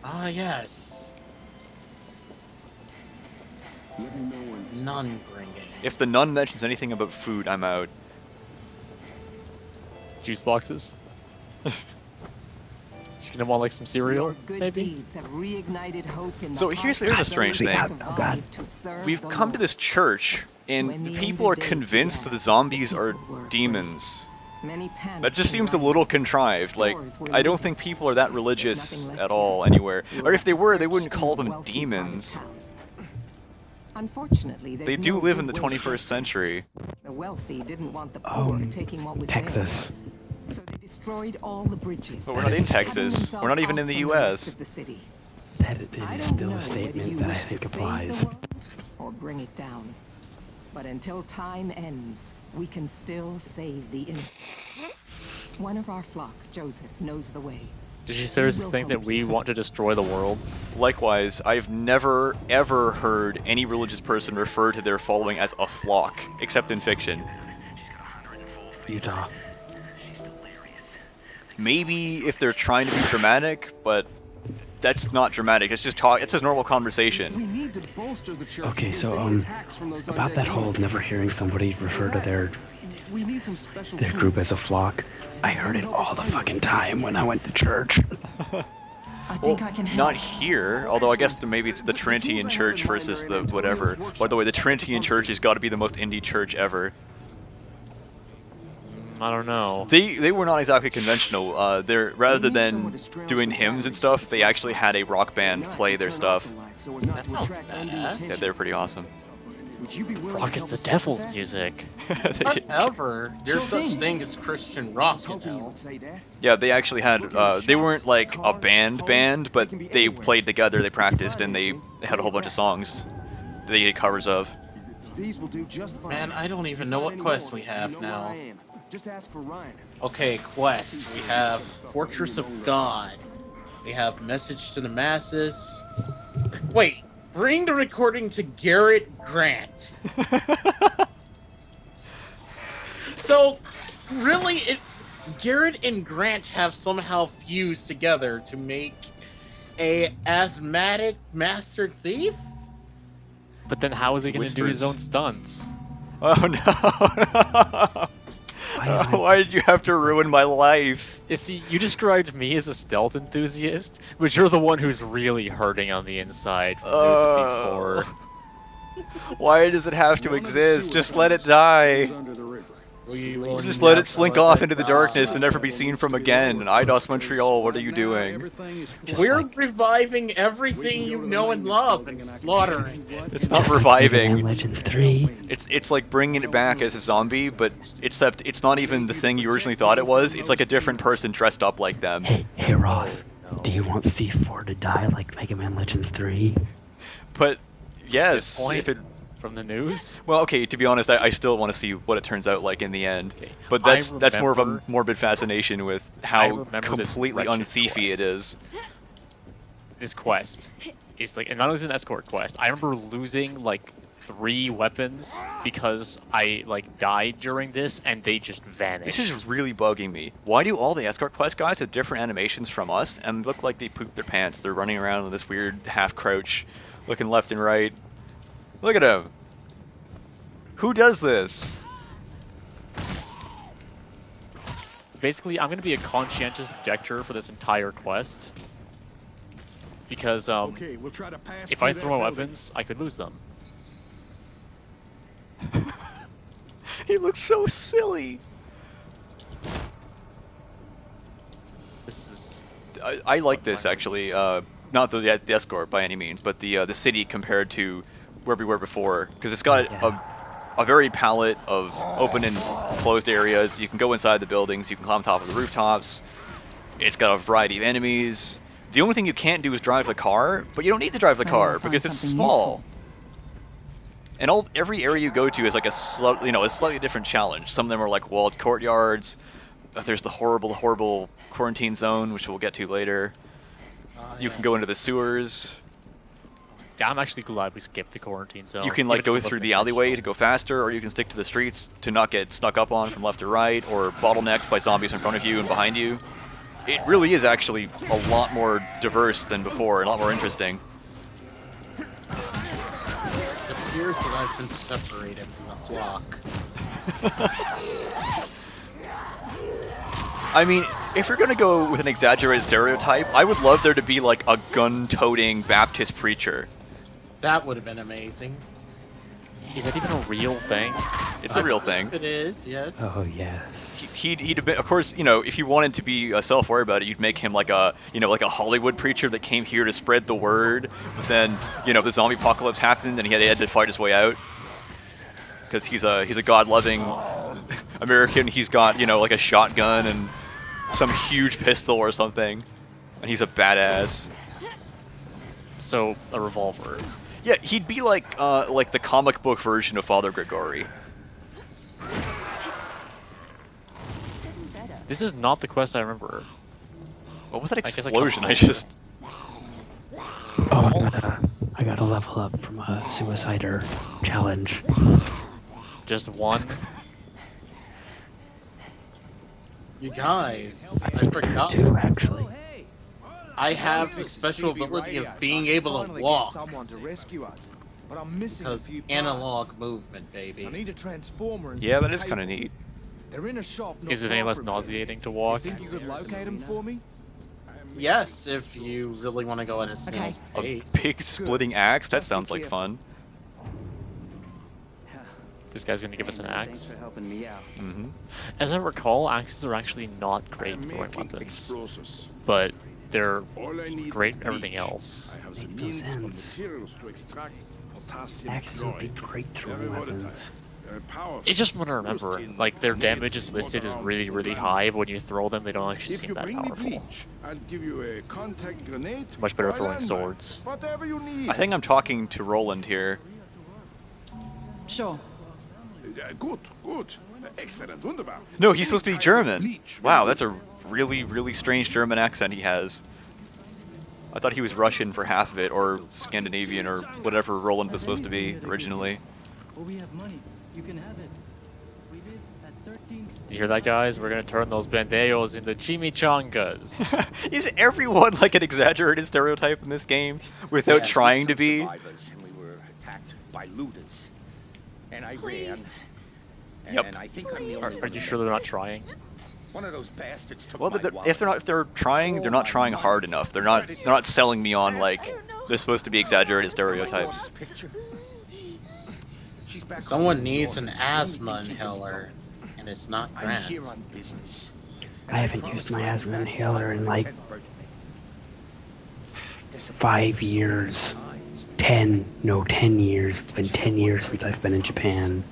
Ah, yes. Nun bringing. If the nun mentions anything about food, I'm out. Juice boxes. She's gonna want like some cereal, maybe. So here's a strange thing. We've come to this church, and the people are convinced the zombies are demons. That just seems a little contrived. Like, I don't think people are that religious at all anywhere. Or if they were, they wouldn't call them demons. Unfortunately, they do live in the 21st century. The wealthy didn't want the poor taking what was Texas. theirs. So they destroyed all the bridges. But we're not in Texas. We're not even in the U.S. That is still a statement that I think applies. Or bring it down. But until time ends, we can still save the innocent. One of our flock, Joseph, knows the way. Did you seriously think that we want to destroy the world? Likewise, I've never, ever heard any religious person refer to their following as a flock, except in fiction. Utah. Maybe if they're trying to be dramatic, but that's not dramatic. It's just talk. It's just normal conversation. Okay, so about that whole never hearing somebody refer to their group as a flock, I heard it all the fucking time when I went to church. Well, not here, although I guess maybe it's the Trinity Church versus the whatever. By the way, the Trinity Church has got to be the most indie church ever. I don't know. They were not exactly conventional. They're rather than doing hymns and stuff, they actually had a rock band play their stuff. That sounds badass. Yeah, they're pretty awesome. Rock is the devil's music. Whatever. There's such thing as Christian rock, you know. Yeah, they actually had. They weren't like a band, but they played together. They practiced, and they had a whole bunch of songs that they did covers of. Man, I don't even know what quest we have now. Okay, quest. We have Fortress of God. We have Message to the Masses. Wait, bring the recording to Garrett Grant. So, really, it's Garrett and Grant have somehow fused together to make a asthmatic master thief? But then how is he going to do his own stunts? Oh no! Why did you have to ruin my life? See, you described me as a stealth enthusiast, but you're the one who's really hurting on the inside from News of V4. Why does it have to exist? Just let it die. Just let it slink off into the darkness and never be seen from again. And IDOS Montreal, what are you doing? We're reviving everything you know and love and slaughtering it. It's not reviving. Legends 3. It's like bringing it back as a zombie, but except it's not even the thing you originally thought it was. It's like a different person dressed up like them. Hey Ross, do you want Thief 4 to die like Mega Man Legends 3? But yes, if it. From the news? Well, okay, to be honest, I still want to see what it turns out like in the end. Okay. But that's more of a morbid fascination with how completely unthiefy it is. This quest is like, and not only is it an escort quest, I remember losing like 3 weapons because I like died during this and they just vanished. This is really bugging me. Why do all the escort quest guys have different animations from us and look like they pooped their pants? They're running around in this weird half crouch, looking left and right. Look at him. Who does this? Basically, I'm going to be a conscientious objector for this entire quest. Because, if I throw my weapons, I could lose them. He looks so silly. This is... I like this, actually. Not the escort by any means, but the city compared to where we were before, because it's got a very palette of open and closed areas. You can go inside the buildings, you can climb on top of the rooftops. It's got a variety of enemies. The only thing you can't do is drive the car, but you don't need to drive the car because it's small. And every area you go to is like a slightly different challenge. Some of them are like walled courtyards. There's the horrible quarantine zone, which we'll get to later. You can go into the sewers. I'm actually glad we skipped the quarantine zone. You can like go through the alleyway to go faster, or you can stick to the streets to not get snuck up on from left or right, or bottlenecked by zombies in front of you and behind you. it really is actually a lot more diverse than before and a lot more interesting. It appears that I've been separated from the flock. I mean, if you're gonna go with an exaggerated stereotype, I would love there to be like a gun-toting Baptist preacher. That would have been amazing. Is that even a real thing? It's a real thing. It is, yes. Oh yes. He'd have been, of course, you know, if you wanted to be self-aware about it, you'd make him like a, you know, like a Hollywood preacher that came here to spread the word. But then, you know, the zombie apocalypse happened, and he had to fight his way out because he's a God-loving American. He's got, you know, like a shotgun and some huge pistol or something, and he's a badass. So a revolver. Yeah, he'd be like the comic book version of Father Gregory. This is not the quest I remember. What was that I guess I explosion? I can't- just... Oh, I gotta level up from a suicider challenge. Just one. You guys, I forgot. Two, actually. I have the special ability of being able to walk. Because analog movement, baby. Yeah, that is kind of neat. Is it any less nauseating to walk? You could locate him for me? Yes, if you really want to go at a snail's pace. Big splitting axe? That sounds like fun. This guy's gonna give us an axe. Mm-hmm. As I recall, axes are actually not great throwing weapons, but they're great at everything else. Makes no sense. Axes would be great throwing weapons. It's just one to remember. Like, their damage is listed as really, really high, but when you throw them, they don't actually seem that powerful. It's much better throwing swords. I think I'm talking to Roland here. Sure. No, he's supposed to be German. Wow, that's a really, really strange German accent he has. I thought he was Russian for half of it, or Scandinavian, or whatever Roland was supposed to be originally. Well, we have money. You can have it. We live at 13. You hear that, guys? We're gonna turn those bandeos into chimichangas. Is everyone like an exaggerated stereotype in this game without trying to be? And we were attacked by looters. And I ran. Yep. And I think I'm the only Are you sure they're not trying? One of those bastards took Well, my if they're trying, they're not trying hard enough. They're not selling me on like they're supposed to be exaggerated stereotypes. Someone needs an asthma inhaler, and it's not Grant. I haven't used my asthma inhaler in like 5 years. 10 years. It's been 10 years since I've been in Japan.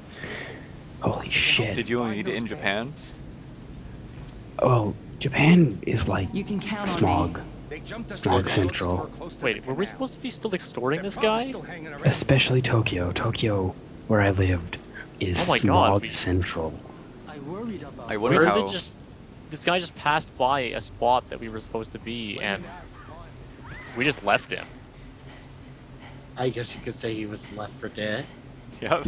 Holy shit. Did you only need it in Japan? Oh, Japan is like You can count on smog. me. Smog Central. Wait, were we supposed to be still extorting this guy? Especially Tokyo. Tokyo, where I lived, is Oh my God, smog we- central. I worried about I Where wonder did how. they just... This guy just passed by a spot that we were supposed to be, and we just left him. I guess you could say he was left for dead. Yep.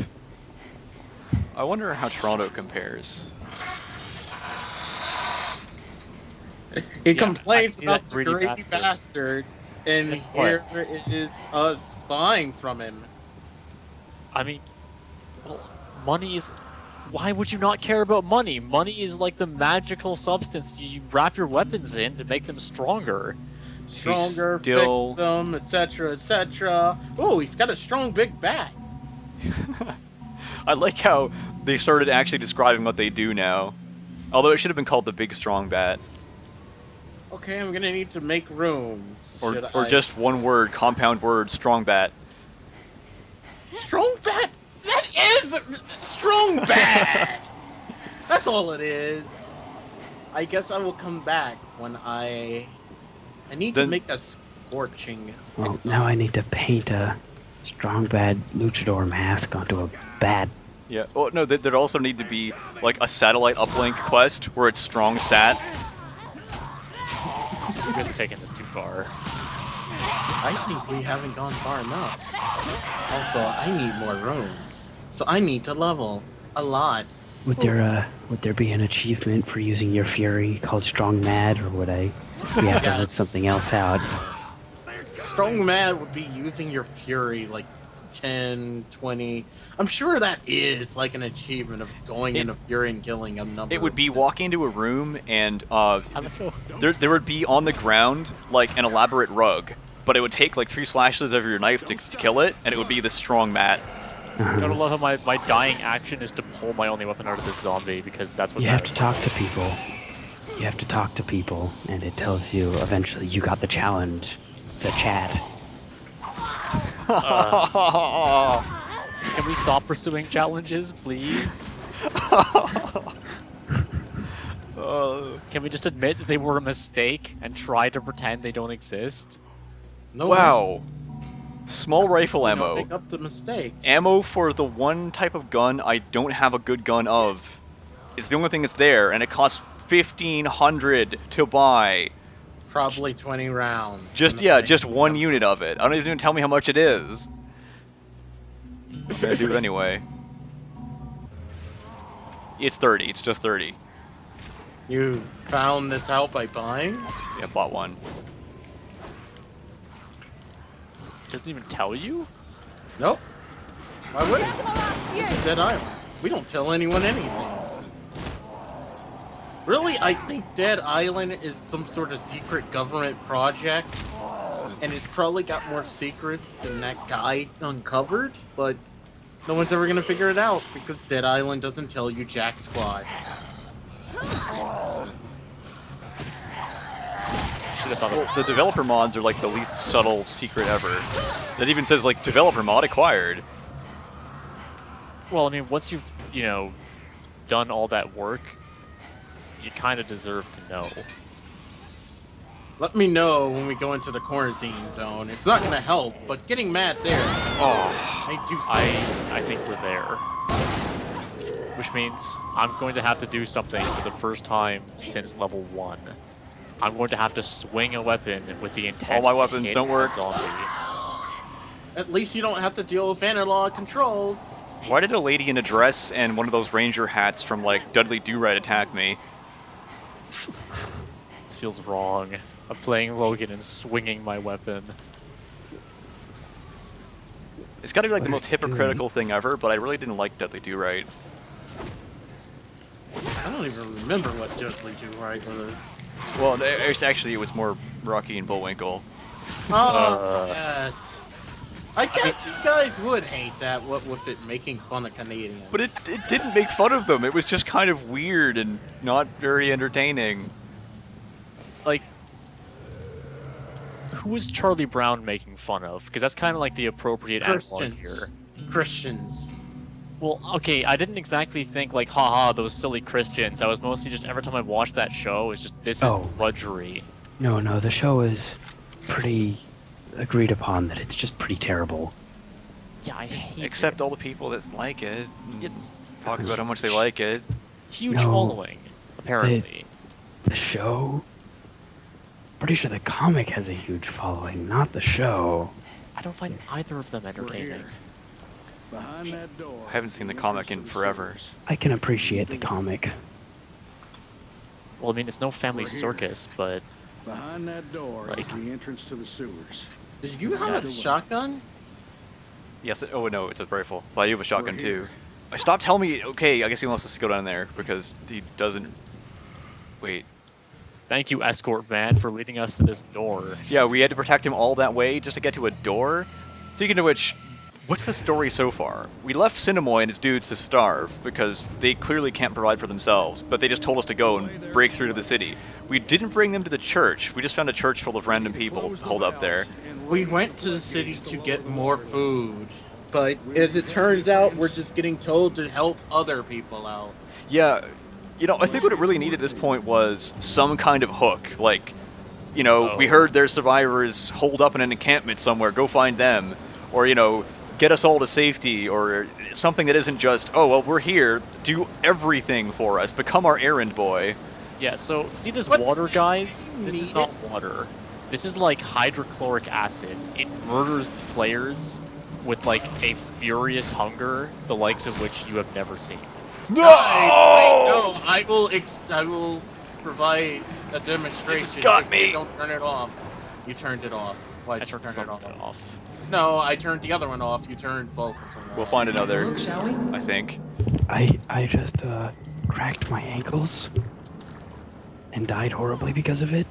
I wonder how Toronto compares. He Yeah, complains I see about that the greedy greedy bastard, and Guess here what? is us buying from him. I mean, well, money is... Why would you not care about money? Money is like the magical substance you wrap your weapons in to make them stronger. Stronger, still- fix them, etc., etc. Oh, he's got a strong big bat. I like how they started actually describing what they do now. Although it should have been called the Big Strong Bat. Okay, I'm gonna need to make room. Should Or I- just one word, compound word, Strong Bat. strong bat. That is strong bat. That's all it is. I guess I will come back when I need to Then- make a scorching. Well, example. now I need to paint a strong bad luchador mask onto a bat. Yeah. Oh no, there'd also need to be like a satellite uplink quest where it's Strong Sat. You guys are taking this too far. I think we haven't gone far enough. Also, I need more room. So I need to level a lot. Would there be an achievement for using your fury called Strong Mad, or would we have to let something else out? Strong Mad would be using your fury like 10, 20. I'm sure that is like an achievement of going into fury and killing a number. It would be walking into a room and there would be on the ground like an elaborate rug, but it would take like 3 slashes of your knife to kill it, and it would be the Strong Mat. Gotta love how my dying action is to pull my only weapon out of this zombie, because that's what you have to talk to people. You have to talk to people, and it tells you eventually you got the challenge. The chat. Can we stop pursuing challenges, please? Can we just admit that they were a mistake and try to pretend they don't exist? No. Wow. Small rifle ammo. Make up the mistakes. Ammo for the one type of gun I don't have a good gun of. It's the only thing that's there, and it costs 1,500 to buy. Probably 20 rounds. Just one unit of it. I don't even tell me how much it is. I'm gonna do it anyway. It's 30. It's just 30. You found this out by buying? Yeah, bought one. Doesn't even tell you? Nope. Why would it? This is Dead Island. We don't tell anyone anything. Really, I think Dead Island is some sort of secret government project, and it's probably got more secrets than that guy uncovered, but no one's ever gonna figure it out because Dead Island doesn't tell you jack squat. Well, the developer mods are like the least subtle secret ever. That even says like developer mod acquired. Well, I mean, once you've, done all that work, you kind of deserve to know. Let me know when we go into the quarantine zone. It's not gonna help, but getting Matt there. I think we're there. Which means I'm going to have to do something for the first time since level 1. I'm going to have to swing a weapon with the intent. All my weapons don't work. At least you don't have to deal with analog controls. Why did a lady in a dress and one of those ranger hats from like Dudley Do-Right attack me? This feels wrong. I'm playing Logan and swinging my weapon. It's got to be like the most hypocritical thing ever, but I really didn't like Dudley Do-Right. I don't even remember what Dudley Do-Right was. Well, actually, it was more Rocky and Bullwinkle. Oh, yes. I guess you guys would hate that, what with it making fun of Canadians. But it didn't make fun of them. It was just kind of weird and not very entertaining. Like, who was Charlie Brown making fun of? Because that's kind of like the appropriate analog here. Christians. Well, okay, I didn't exactly think like, haha, those silly Christians. I was mostly just, every time I watched that show, it's just, this is drudgery. No, the show is pretty agreed upon that it's just pretty terrible. Yeah, I hate Except it. all the people that like it. It's talk about how much they like it. Huge following, apparently. The show? Pretty sure the comic has a huge following, not the show. I don't find either of them entertaining. Behind that door. I haven't seen the comic in forever. I can appreciate the comic. Well, I mean, it's no family circus, but... Behind that door is the entrance to the sewers. Did you have a shotgun? Yes. Oh no, it's a rifle. But you have a shotgun too. Stop telling me. Okay, I guess he wants us to go down there because he doesn't. Wait. Thank you, escort man, for leading us to this door. Yeah, we had to protect him all that way just to get to a door. Speaking of which, what's the story so far? We left Cinemoy and his dudes to starve because they clearly can't provide for themselves, but they just told us to go and break through to the city. We didn't bring them to the church. We just found a church full of random people holed up there. We went to the city to get more food, but as it turns out, we're just getting told to help other people out. Yeah, I think what it really needed at this point was some kind of hook. Like, we heard there's survivors holed up in an encampment somewhere, go find them. Or, get us all to safety, or something that isn't just, oh, well, we're here, do everything for us, become our errand boy. Yeah, so, see this water, guys? This is not water. This is like hydrochloric acid. It murders players with like a furious hunger, the likes of which you have never seen. No! No, I will provide a demonstration. It's got if me. You don't turn it off. You turned it off. Why I did you turned turn it something off? off. No, I turned the other one off. You turned both of them off. We'll find another, Look, shall we? I think. I just cracked my ankles and died horribly because of it.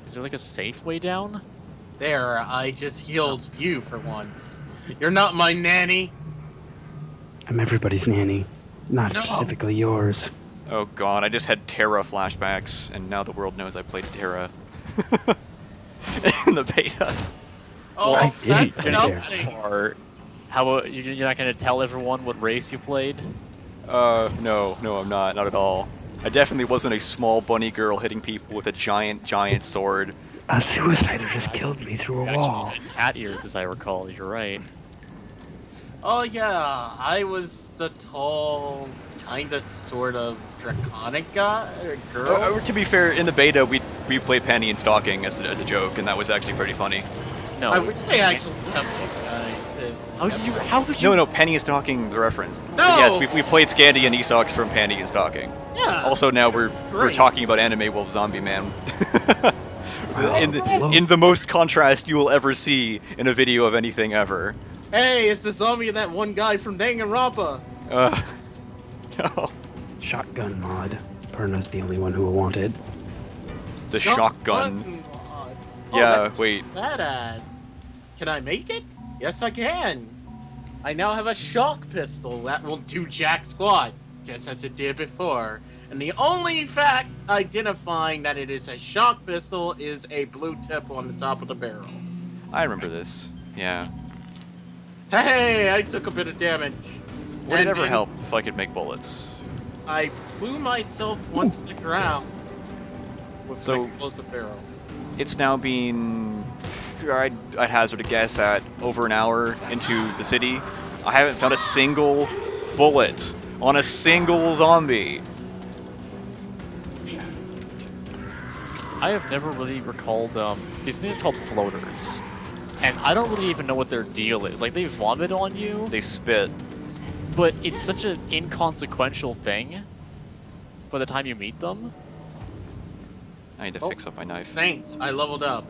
Is there like a safe way down? There, I just healed you for once. You're not my nanny. I'm everybody's nanny, not No. specifically yours. Oh god, I just had Terra flashbacks, and now the world knows I played Terra. In the beta. Oh, I didn't that's play nothing. Or how about you're not gonna tell everyone what race you played? No, I'm not at all. I definitely wasn't a small bunny girl hitting people with a giant sword. A suicider just killed me through a wall. Actually, cat ears, as I recall. You're right. Oh yeah, I was the tall, kinda, sort of draconic guy, girl. To be fair, in the beta, we played Panty and Stalking as a joke, and that was actually pretty funny. No. I would say actually kept some How could you? No, Penny and Stalking, the reference. No! But yes, we played Scandi and Esox from Panty and Stalking. Yeah. Also, now we're great. talking about Anime Wolf Zombie Man. Wow. in the most contrast you will ever see in a video of anything ever. Hey, it's the zombie of that one guy from Danganronpa. No. Shotgun mod. Perna's the only one who wanted. The shotgun. Oh, Yeah, that's wait. Badass. Can I make it? Yes, I can. I now have a shock pistol that will do jack squat, just as it did before. And the only fact identifying that it is a shock pistol is a blue tip on the top of the barrel. I remember this. Yeah. Hey, I took a bit of damage. Would it And ever then help if I could make bullets? I blew myself onto the ground with So- an explosive barrel. It's now been, I'd hazard a guess, at over an hour into the city. I haven't found a single bullet on a single zombie. I have never really recalled these things called floaters, and I don't really even know what their deal is. Like they vomit on you, They spit. but it's such an inconsequential thing by the time you meet them. I need to Oh. fix up my knife. Thanks, I leveled up.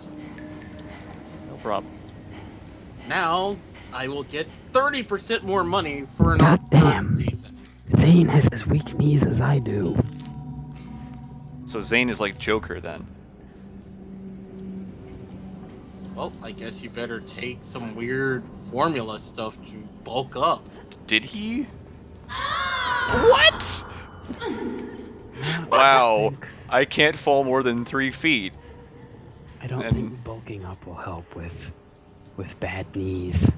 No problem. Now, I will get 30% more money for an God absurd damn. reason. Zane has as weak knees as I do. So Zane is like Joker then. Well, I guess you better take some weird formula stuff to bulk up. Did he? What? Wow. I can't fall more than 3 feet. I don't And- think bulking up will help with bad knees.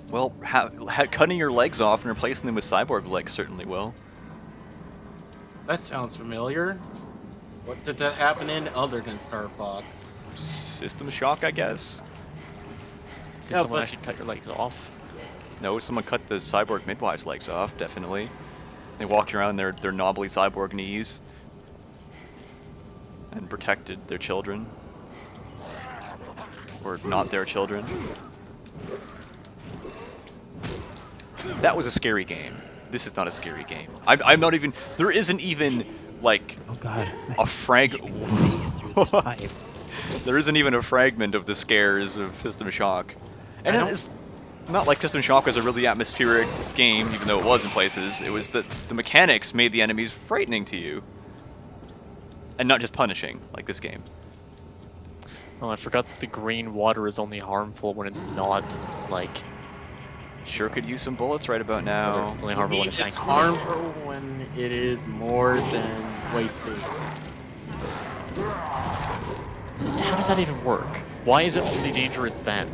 Well, cutting your legs off and replacing them with cyborg legs certainly will. That sounds familiar. What did that happen in other than Star Fox? System shock, I guess? Did Yeah, someone but- actually cut your legs off? No, someone cut the cyborg midwife's legs off, definitely. They walked around their knobbly cyborg knees and protected their children. Or not their children. That was a scary game. This is not a scary game. I'm not even... There isn't even, like, Oh god. a frag... Knees through this pipe. There isn't even a fragment of the scares of System Shock. And I it don't- is not like System Shock was a really atmospheric game, even though it was in places. It was that the mechanics made the enemies frightening to you. And not just punishing, like this game. Oh, I forgot that the green water is only harmful when it's not, like... Sure could use some bullets right about now. It's only harmful when It's it's harmful when it is more than wasted. How does that even work? Why is it only dangerous then?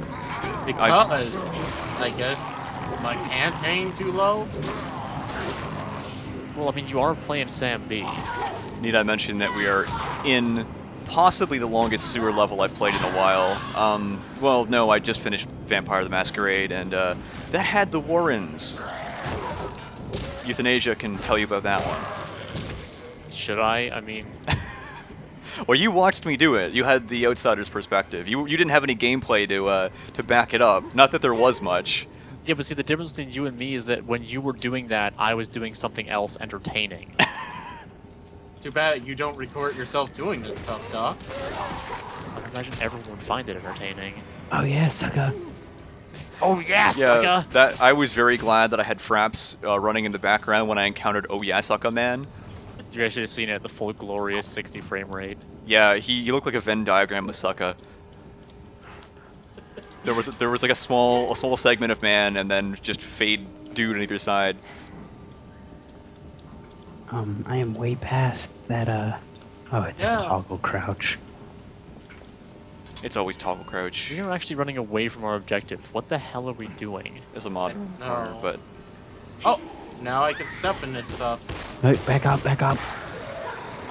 Because, I guess, my pants hang too low? Well, I mean, you are playing Sam B. Need I mention that we are in possibly the longest sewer level I've played in a while. Well, no, I just finished Vampire the Masquerade, and that had the Warrens. Euthanasia can tell you about that one. Should I? I mean, Well, you watched me do it. You had the outsider's perspective. You didn't have any gameplay to back it up. Not that there was much. Yeah, but see, the difference between you and me is that when you were doing that, I was doing something else entertaining. Too bad you don't record yourself doing this stuff, Doc. I imagine everyone would find it entertaining. Oh yeah, sucker. Oh yeah, Yeah, sucker! that I was very glad that I had Fraps running in the background when I encountered Oh yeah, sucker man. You guys should have seen it at the full glorious 60 frame rate. Yeah, he looked like a Venn diagram of sucker. There was like a small segment of man and then just fade dude on either side. I am way past that, oh, it's toggle crouch. It's always toggle crouch. We are actually running away from our objective. What the hell are we doing? There's a mod corner, but... Oh! Now I can step in this stuff. Wait, back up, back up.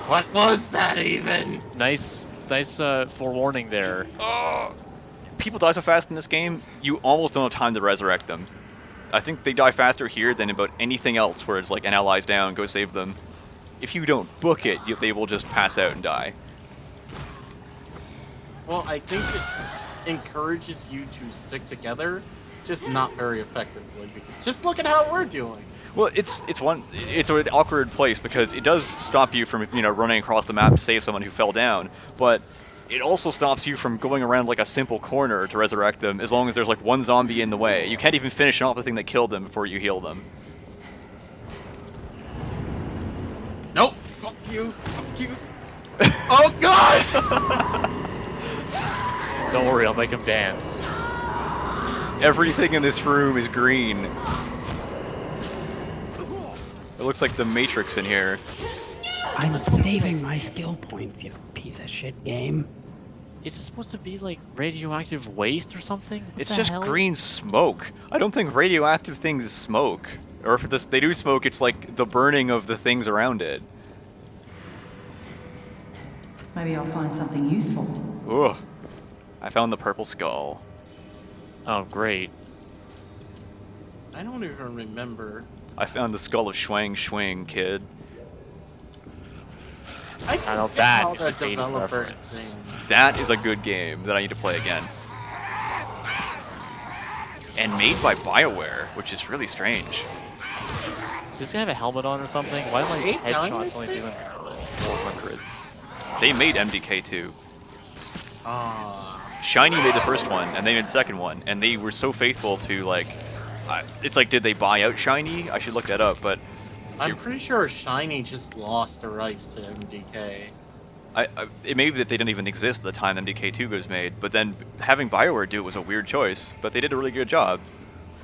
What was that even? Nice forewarning there. People die so fast in this game, you almost don't have time to resurrect them. I think they die faster here than about anything else where it's like an ally's down, go save them. If you don't book it, they will just pass out and die. Well, I think it encourages you to stick together, just not very effectively. Because just look at how we're doing. Well, it's an awkward place because it does stop you from running across the map to save someone who fell down, but it also stops you from going around like a simple corner to resurrect them as long as there's like one zombie in the way. You can't even finish off the thing that killed them before you heal them. Nope. Fuck you. Fuck you. Oh God! Don't worry, I'll make him dance. Everything in this room is green. It looks like the Matrix in here. I'm saving my skill points, you piece of shit game. Is it supposed to be like radioactive waste or something? What It's the just hell? green smoke. I don't think radioactive things smoke. Or if they do smoke, it's like the burning of the things around it. Maybe I'll find something useful. Ugh. I found the purple skull. Oh, great. I don't even remember. I found the skull of Schwang Schwing, kid. I know forget that how is a the dated developer reference. things. That is a good game that I need to play again. And made by BioWare, which is really strange. Does this guy have a helmet on or something? Why am I 8 headshots diamonds only there? doing 400s? They made MDK2. Ah. Shiny made the first one, and they made the second one, and they were so faithful to, like... it's like, did they buy out Shiny? I should look that up, but... I'm pretty sure Shiny just lost the rights to MDK. It may be that they didn't even exist at the time MDK2 was made, but then having BioWare do it was a weird choice, but they did a really good job.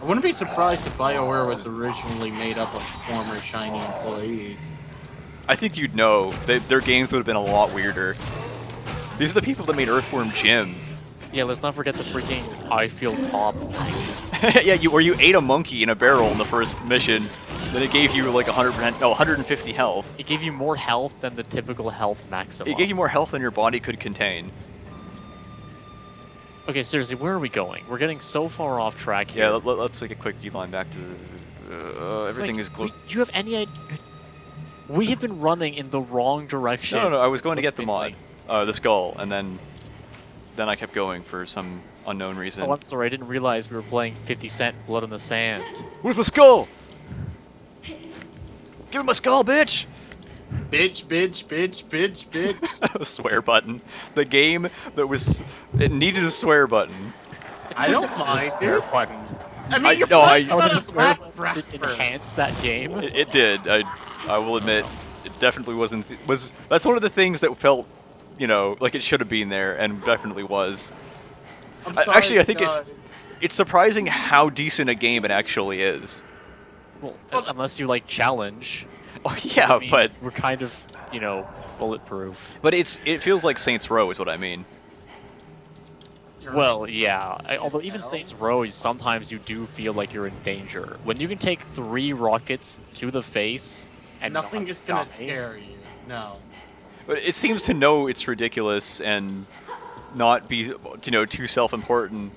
I wouldn't be surprised if BioWare was originally made up of former Shiny employees. I think you'd know. Their games would have been a lot weirder. These are the people that made Earthworm Jim. Yeah, let's not forget the freaking I feel top. Yeah, where you ate a monkey in a barrel in the first mission, then it gave you like 150 health. It gave you more health than the typical health maximum. It gave you more health than your body could contain. Okay, seriously, where are we going? We're getting so far off track here. Yeah, let's take a quick beeline back to everything is Do you have any idea? We have been running in the wrong direction. No, I was going to get the mod, the skull, and then I kept going for some unknown reason. Oh, I'm sorry, I didn't realize we were playing 50 Cent Blood on the Sand. Where's my skull? Give me my skull, bitch! Bitch, bitch, bitch, bitch, bitch. The swear button. The game that it needed a swear button. I don't mind Swear it. button. I mean, you're no, playing I on a just swear slap button did rapper. enhance that game. It did. I will admit, it definitely wasn't. That's one of the things that felt, like it should have been there, and definitely was. I'm sorry, Actually, I think guys. it's surprising how decent a game it actually is. Well, unless you like challenge. Oh yeah, I mean, but we're kind of, bulletproof. it feels like Saints Row is what I mean. Well, yeah. Although even Saints Row, sometimes you do feel like you're in danger. When you can take 3 rockets to the face and Nothing not is gonna die, scare you. No. But it seems to know it's ridiculous and not be, too self-important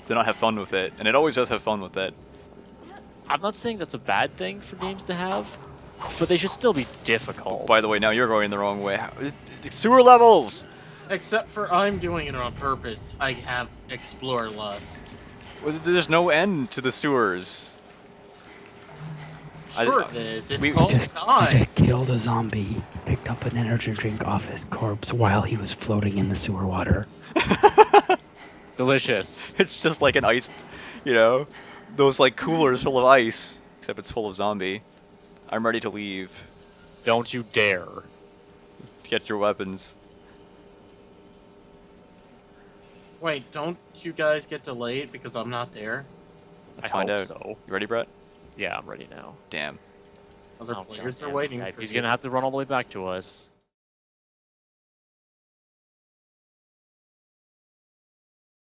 to not have fun with it, and it always does have fun with it. I'm not saying that's a bad thing for games to have, But they should still be difficult. By the way, now you're going the wrong way. Sewer levels! Except for I'm doing it on purpose. I have explore lust. Well, there's no end to the sewers. Sure it is. It's I called just time. killed a zombie, picked up an energy drink off his corpse while he was floating in the sewer water. Delicious. It's just like an iced, you know, those like coolers full of ice, except it's full of zombie. I'm ready to leave. Don't you dare. Get your weapons. Wait, don't you guys get delayed because I'm not there? Let's I find hope out. so. You ready, Brett? Yeah, I'm ready now. Damn. Other Oh, players are goddamn. waiting Yeah, for he's you. gonna have to run all the way back to us.